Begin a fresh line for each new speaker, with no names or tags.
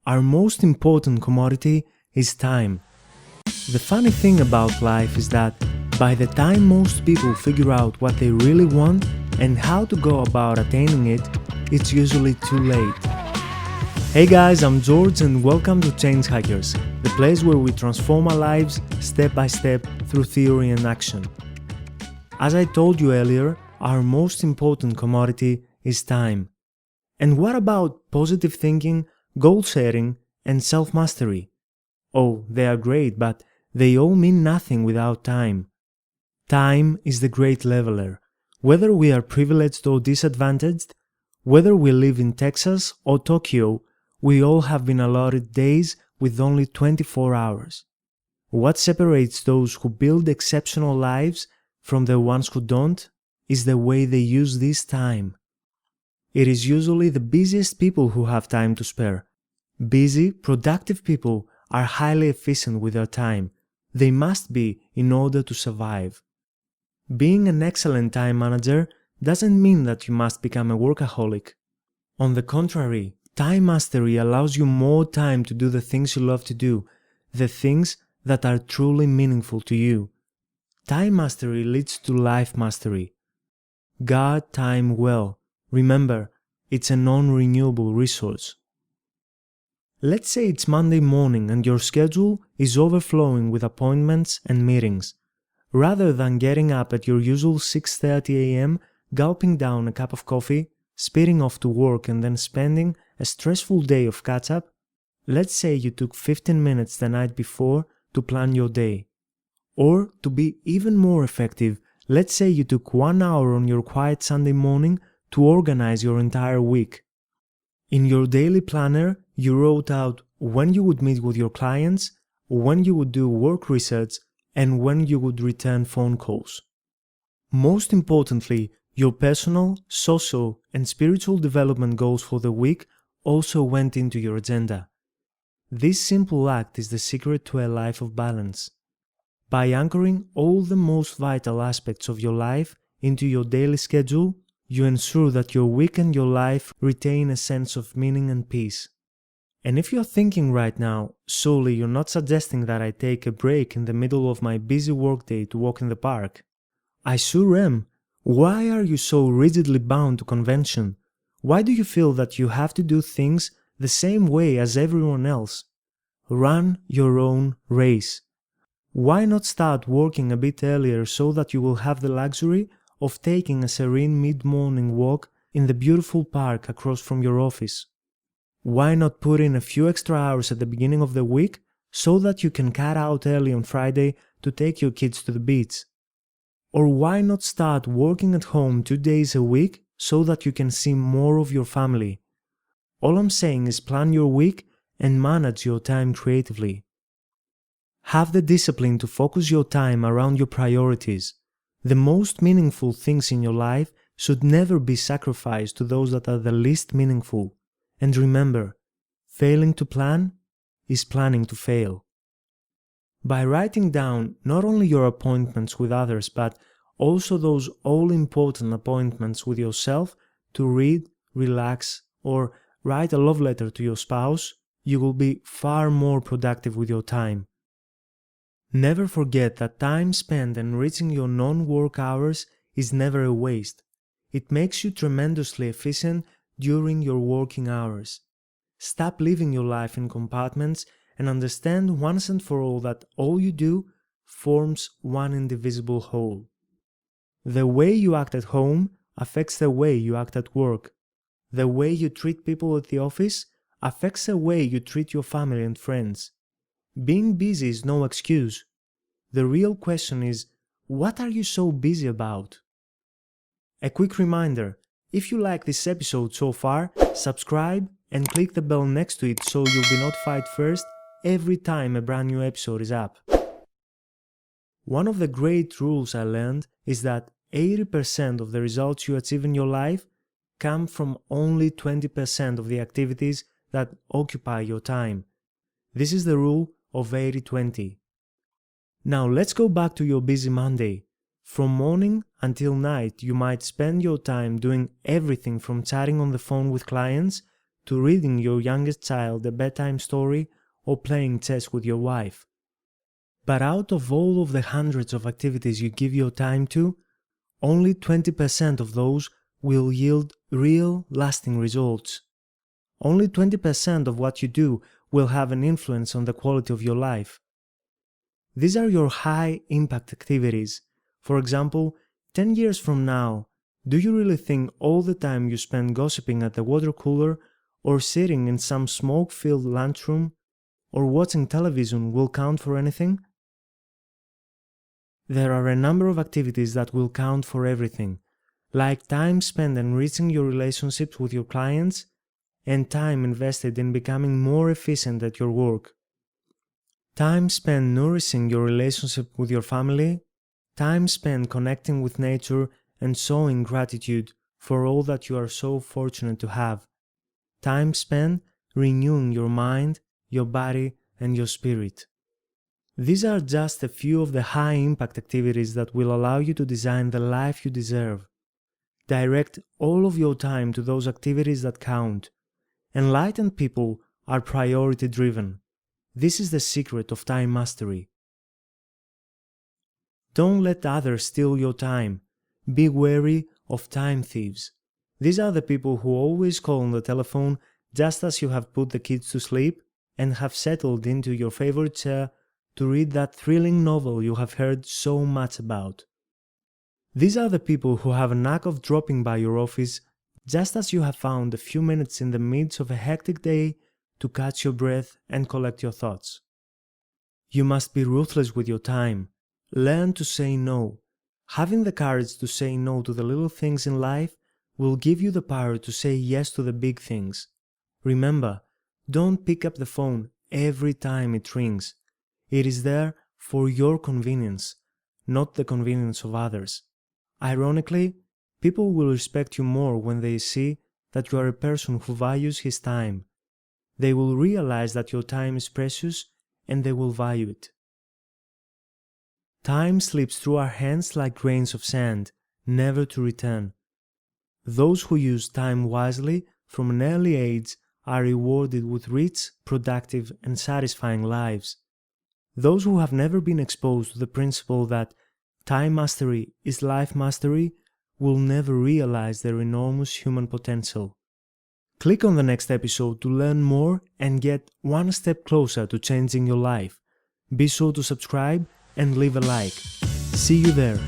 Our most important commodity is time. The funny thing about life is that by the time most people figure out what they really want and how to go about attaining it, it's usually too late. Hey guys, I'm George and welcome to Change Hackers, the place where we transform our lives step by step through theory and action. As I told you earlier, our most important commodity is time. And what about positive thinking, goal setting, and self-mastery? Oh, they are great, but they all mean nothing without time. Time is the great leveler. Whether we are privileged or disadvantaged, whether we live in Texas or Tokyo, we all have been allotted days with only 24 hours. What separates those who build exceptional lives from the ones who don't is the way they use this time. It is usually the busiest people who have time to spare. Busy, productive people are highly efficient with their time. They must be in order to survive. Being an excellent time manager doesn't mean that you must become a workaholic. On the contrary, time mastery allows you more time to do the things you love to do, the things that are truly meaningful to you. Time mastery leads to life mastery. Guard time well. Remember, it's a non-renewable resource. Let's say it's Monday morning and your schedule is overflowing with appointments and meetings. Rather than getting up at your usual 6:30 a.m., gulping down a cup of coffee, speeding off to work and then spending a stressful day of catch-up, let's say you took 15 minutes the night before to plan your day. Or, to be even more effective, let's say you took 1 hour on your quiet Sunday morning to organize your entire week. In your daily planner, you wrote out when you would meet with your clients, when you would do work research, and when you would return phone calls. Most importantly, your personal, social, and spiritual development goals for the week also went into your agenda. This simple act is the secret to a life of balance. By anchoring all the most vital aspects of your life into your daily schedule, you ensure that your week and your life retain a sense of meaning and peace. And if you're thinking right now, surely you're not suggesting that I take a break in the middle of my busy workday to walk in the park. I sure am. Why are you so rigidly bound to convention? Why do you feel that you have to do things the same way as everyone else? Run your own race. Why not start working a bit earlier so that you will have the luxury of taking a serene mid-morning walk in the beautiful park across from your office? Why not put in a few extra hours at the beginning of the week so that you can cut out early on Friday to take your kids to the beach? Or why not start working at home 2 days a week so that you can see more of your family? All I'm saying is plan your week and manage your time creatively. Have the discipline to focus your time around your priorities. The most meaningful things in your life should never be sacrificed to those that are the least meaningful. And remember, failing to plan is planning to fail. By writing down not only your appointments with others, but also those all-important appointments with yourself to read, relax, or write a love letter to your spouse, you will be far more productive with your time. Never forget that time spent enriching your non-work hours is never a waste. It makes you tremendously efficient during your working hours. Stop living your life in compartments and understand once and for all that all you do forms one indivisible whole. The way you act at home affects the way you act at work. The way you treat people at the office affects the way you treat your family and friends. Being busy is no excuse. The real question is, what are you so busy about? A quick reminder, if you like this episode so far, subscribe and click the bell next to it so you'll be notified first every time a brand new episode is up. One of the great rules I learned is that 80% of the results you achieve in your life come from only 20% of the activities that occupy your time. This is the rule of 80-20. Now let's go back to your busy Monday. From morning until night, you might spend your time doing everything from chatting on the phone with clients to reading your youngest child a bedtime story or playing chess with your wife. But out of all of the hundreds of activities you give your time to, only 20% of those will yield real, lasting results. Only 20% of what you do will have an influence on the quality of your life. These are your high-impact activities. For example, 10 years from now, do you really think all the time you spend gossiping at the water cooler or sitting in some smoke-filled lunchroom or watching television will count for anything? There are a number of activities that will count for everything, like time spent enriching your relationships with your clients and time invested in becoming more efficient at your work. Time spent nourishing your relationship with your family, time spent connecting with nature and showing gratitude for all that you are so fortunate to have, time spent renewing your mind, your body, and your spirit. These are just a few of the high-impact activities that will allow you to design the life you deserve. Direct all of your time to those activities that count. Enlightened people are priority-driven. This is the secret of time mastery. Don't let others steal your time. Be wary of time thieves. These are the people who always call on the telephone just as you have put the kids to sleep and have settled into your favorite chair to read that thrilling novel you have heard so much about. These are the people who have a knack of dropping by your office just as you have found a few minutes in the midst of a hectic day to catch your breath and collect your thoughts. You must be ruthless with your time. Learn to say no. Having the courage to say no to the little things in life will give you the power to say yes to the big things. Remember, don't pick up the phone every time it rings. It is there for your convenience, not the convenience of others. Ironically, people will respect you more when they see that you are a person who values his time. They will realize that your time is precious and they will value it. Time slips through our hands like grains of sand, never to return. Those who use time wisely from an early age are rewarded with rich, productive, and satisfying lives. Those who have never been exposed to the principle that time mastery is life mastery will never realize their enormous human potential. Click on the next episode to learn more and get one step closer to changing your life. Be sure to subscribe and leave a like. See you there.